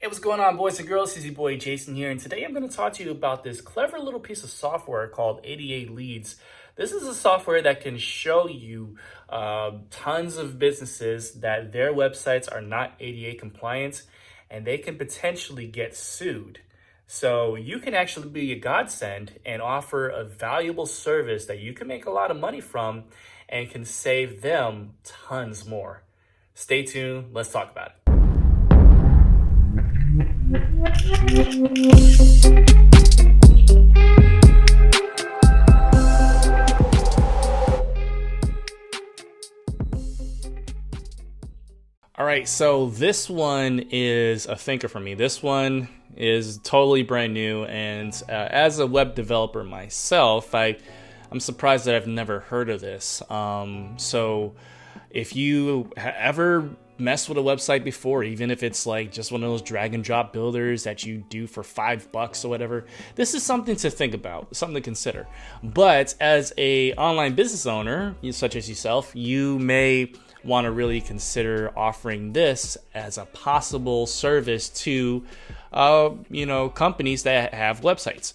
What's going on, boys and girls? It's your boy Jason here, and today I'm going to talk to you about this clever little piece of software called ADA Leadz. This is a software that can show you tons of businesses that their websites are not ADA compliant, and they can potentially get sued. So you can actually be a godsend and offer a valuable service that you can make a lot of money from and can save them tons more. Stay tuned. Let's talk about it. All right, so this one is a thinker for me. This one is totally brand new, and as a web developer myself, I'm surprised that I've never heard of this. So if you ever messed with a website before, even if it's like just one of those drag and drop builders that you do for $5 or whatever, this is something to think about, something to consider. But as a online business owner, such as yourself, you may want to really consider offering this as a possible service to companies that have websites.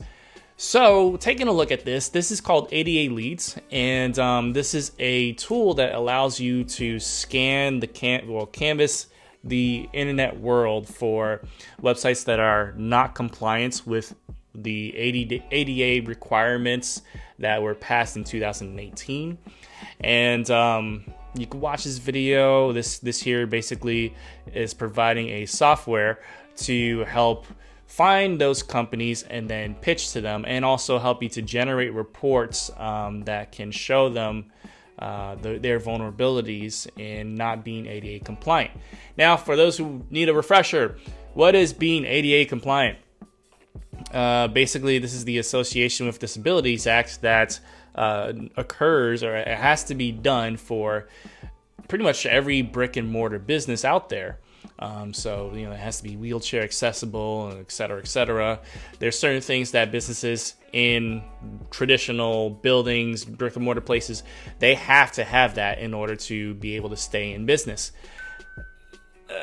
So taking a look at this is called ADA Leadz, and this is a tool that allows you to scan the canvas the internet world for websites that are not compliant with the ADA requirements that were passed in 2018. And you can watch this video. This here basically is providing a software to help find those companies and then pitch to them, and also help you to generate reports that can show them their vulnerabilities in not being ADA compliant. Now, for those who need a refresher, what is being ADA compliant? Basically, this is the Association with Disabilities Act that occurs, or it has to be done for pretty much every brick and mortar business out there. So it has to be wheelchair accessible, et cetera, et cetera. There's certain things that businesses in traditional buildings, brick and mortar places, they have to have that in order to be able to stay in business.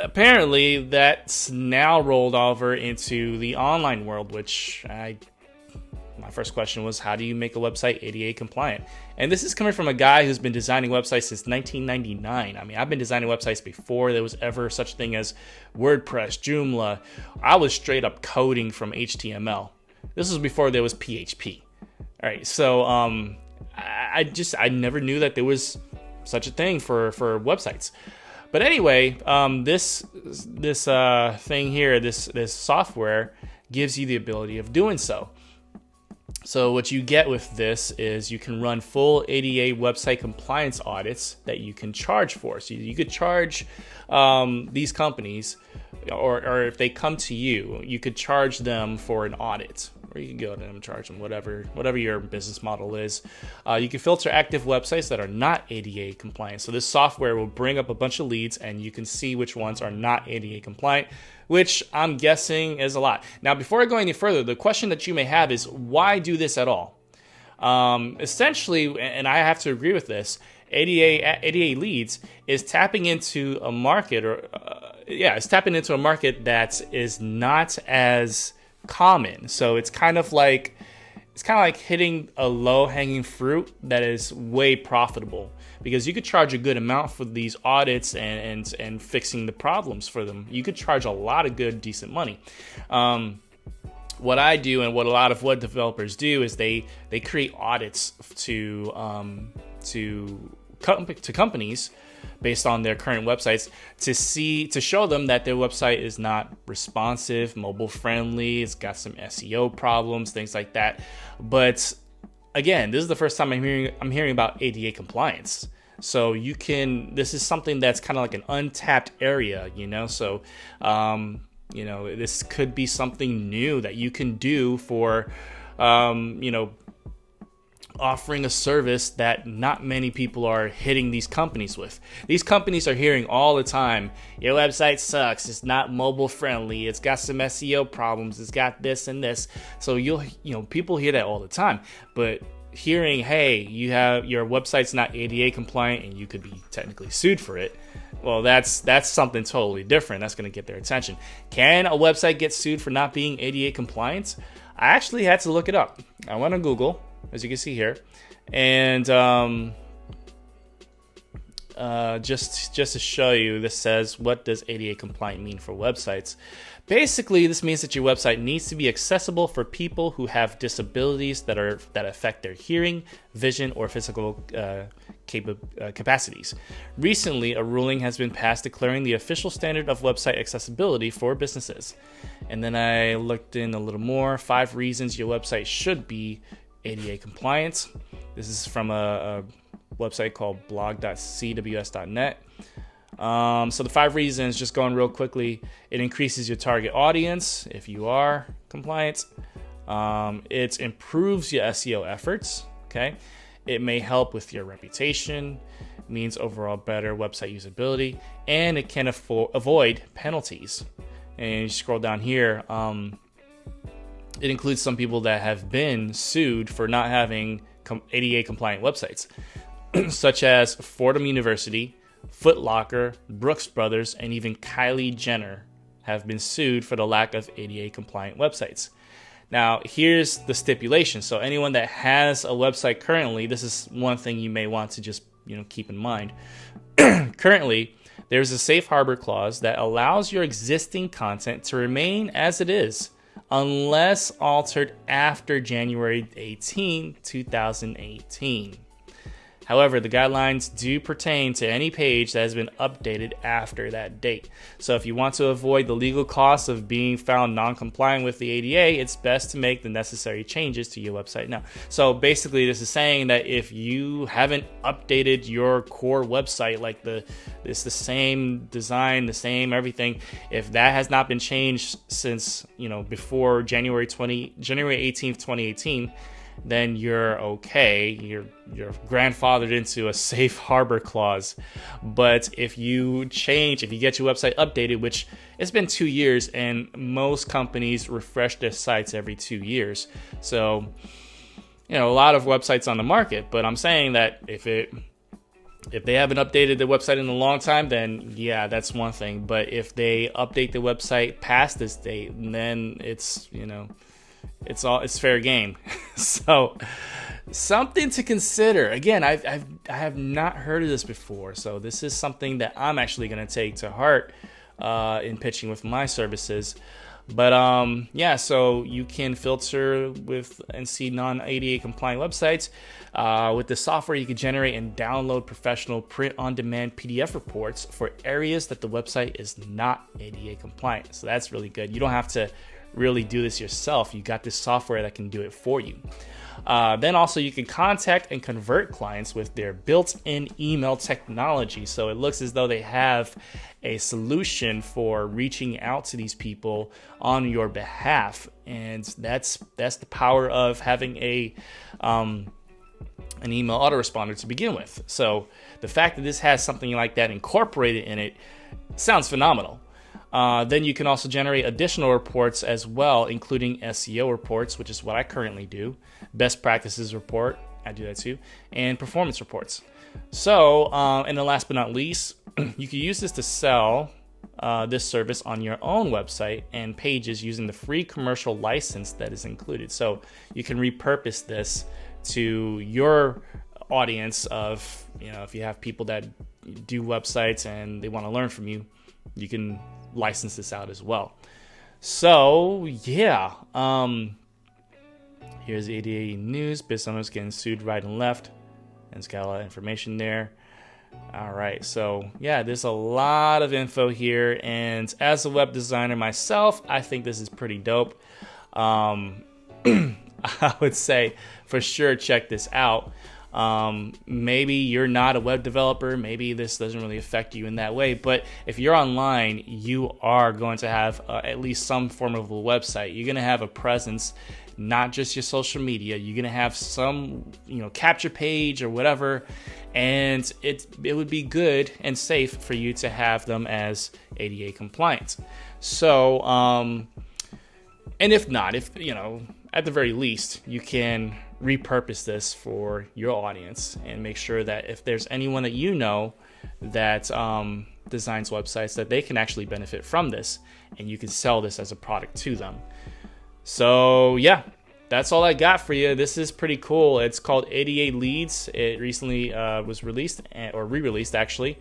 Apparently, that's now rolled over into the online world, which my first question was, how do you make a website ADA compliant? And this is coming from a guy who's been designing websites since 1999. I mean, I've been designing websites before there was ever such thing as WordPress, Joomla. I was straight up coding from HTML. This was before there was PHP. All right, so I never knew that there was such a thing for websites. But anyway, this thing here, this software gives you the ability of doing so. So what you get with this is you can run full ADA website compliance audits that you can charge for. So you could charge these companies, or if they come to you, you could charge them for an audit. Or you can go to them and charge them whatever your business model is. You can filter active websites that are not ADA compliant. So this software will bring up a bunch of leads, and you can see which ones are not ADA compliant, which I'm guessing is a lot. Now, before I go any further, the question that you may have is, why do this at all? Essentially, and I have to agree with this, ADA Leadz is tapping into a market, it's tapping into a market that is not as common. So it's kind of like hitting a low-hanging fruit that is way profitable, because you could charge a good amount for these audits and fixing the problems for them. You could charge a lot of good, decent money. What I do, and what a lot of web developers do, is they create audits to companies based on their current websites to show them that their website is not responsive, mobile friendly, it's got some SEO problems, things like that. But again, this is the first time I'm hearing about ADA compliance. So this is something that's kind of like an untapped area, So this could be something new that you can do for offering a service that not many people are hitting these companies with. These companies are hearing all the time, your website sucks, it's not mobile friendly, it's got some SEO problems, it's got this and this. So people hear that all the time. But hearing, hey, your website's not ADA compliant and you could be technically sued for it, well, that's something totally different. That's going to get their attention. Can a website get sued for not being ADA compliant? I actually had to look it up. I went on Google, as you can see here, and just to show you, this says, what does ADA compliant mean for websites? Basically, this means that your website needs to be accessible for people who have disabilities that affect their hearing, vision, or physical capacities. Recently, a ruling has been passed declaring the official standard of website accessibility for businesses. And then I looked in a little more. 5 reasons your website should be ADA compliant. This is from a website called blog.cws.net. So the 5 reasons, just going real quickly: it increases your target audience if you are compliant. It improves your SEO efforts. Okay, it may help with your reputation, means overall better website usability, and it can avoid penalties. And you scroll down here, it includes some people that have been sued for not having ADA compliant websites, such as Fordham University, Foot Locker, Brooks Brothers, and even Kylie Jenner have been sued for the lack of ADA compliant websites. Now, here's the stipulation. So anyone that has a website currently, this is one thing you may want to just keep in mind. Currently, there's a safe harbor clause that allows your existing content to remain as it is, unless altered after January 18, 2018. However, the guidelines do pertain to any page that has been updated after that date. So if you want to avoid the legal costs of being found non-compliant with the ADA, it's best to make the necessary changes to your website now. So basically, this is saying that if you haven't updated your core website, like it's the same design, the same everything, if that has not been changed since before January 18th, 2018, then you're okay. You're grandfathered into a safe harbor clause. But if you get your website updated, which it's been 2 years, and most companies refresh their sites every 2 years. So, a lot of websites on the market, but I'm saying that if they haven't updated the website in a long time, then yeah, that's one thing. But if they update the website past this date, then it's fair game. So something to consider. Again, I have not heard of this before, so this is something that I'm actually going to take to heart in pitching with my services. But so you can filter with and see non-ADA compliant websites. With the software, you can generate and download professional print-on-demand PDF reports for areas that the website is not ADA compliant. So that's really good. You don't have to really do this yourself. You got this software that can do it for you. Then also you can contact and convert clients with their built-in email technology. So it looks as though they have a solution for reaching out to these people on your behalf, and that's the power of having an email autoresponder to begin with. So the fact that this has something like that incorporated in it sounds phenomenal. Then you can also generate additional reports as well, including SEO reports, which is what I currently do, best practices report, I do that too, and performance reports. So, and then last but not least, you can use this to sell this service on your own website and pages using the free commercial license that is included. So you can repurpose this to your audience of, if you have people that do websites and they want to learn from you, you can license this out as well. So yeah, here's ADA news. Business owners getting sued right and left, and it's got a lot of information there. All right, so yeah, there's a lot of info here, and as a web designer myself, I think this is pretty dope. I would say for sure check this out. Maybe you're not a web developer, maybe this doesn't really affect you in that way, but if you're online, you are going to have at least some form of a website. You're going to have a presence, not just your social media. You're going to have some, capture page or whatever, and it would be good and safe for you to have them as ADA compliant. So, and if not, at the very least, you can repurpose this for your audience and make sure that if there's anyone that you know that designs websites, that they can actually benefit from this and you can sell this as a product to them. So yeah, that's all I got for you. This is pretty cool. It's called 88 Leadz. It recently was released, or re-released actually.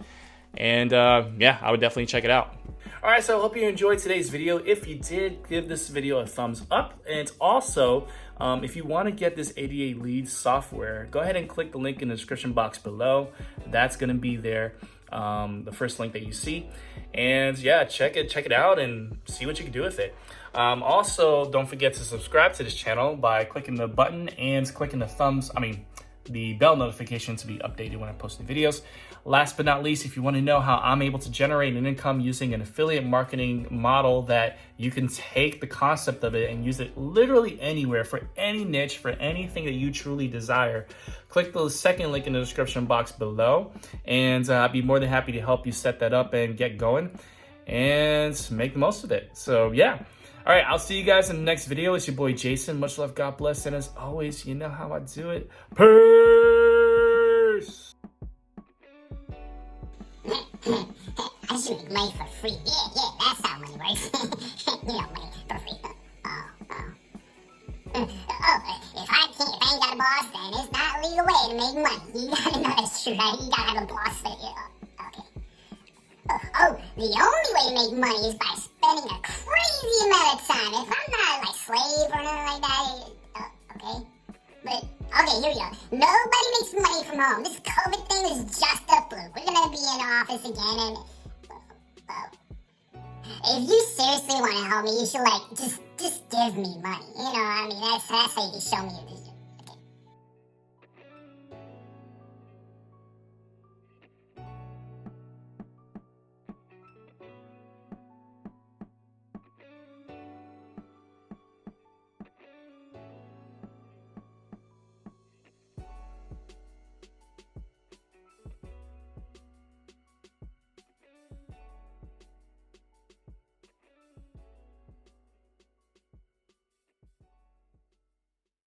And yeah, I would definitely check it out. All right, so I hope you enjoyed today's video. If you did, give this video a thumbs up. And also, if you want to get this 88 Leadz software, go ahead and click the link in the description box below. That's going to be there, the first link that you see. And yeah, check it out and see what you can do with it. Also, don't forget to subscribe to this channel by clicking the button and clicking the bell notification to be updated when I post new videos. Last but not least, if you want to know how I'm able to generate an income using an affiliate marketing model that you can take the concept of it and use it literally anywhere for any niche, for anything that you truly desire, click the second link in the description box below, and I'd be more than happy to help you set that up and get going and make the most of it. So yeah. All right, I'll see you guys in the next video. It's your boy Jason. Much love, God bless, and as always, you know how I do it. Peace! I should make money for free. Yeah, that's how money works. Money for free. If I ain't got a boss, then it's not a legal way to make money. You gotta know that's true, right? You gotta have a boss for you. Okay. The only way to make money is by spending a crazy amount of time. If I'm not like slave or anything like that, okay. But okay, here we go. Nobody makes money from home. This COVID thing is just a fluke. We're gonna be in office again, and if you seriously want to help me, you should just give me money. That's how you can show me your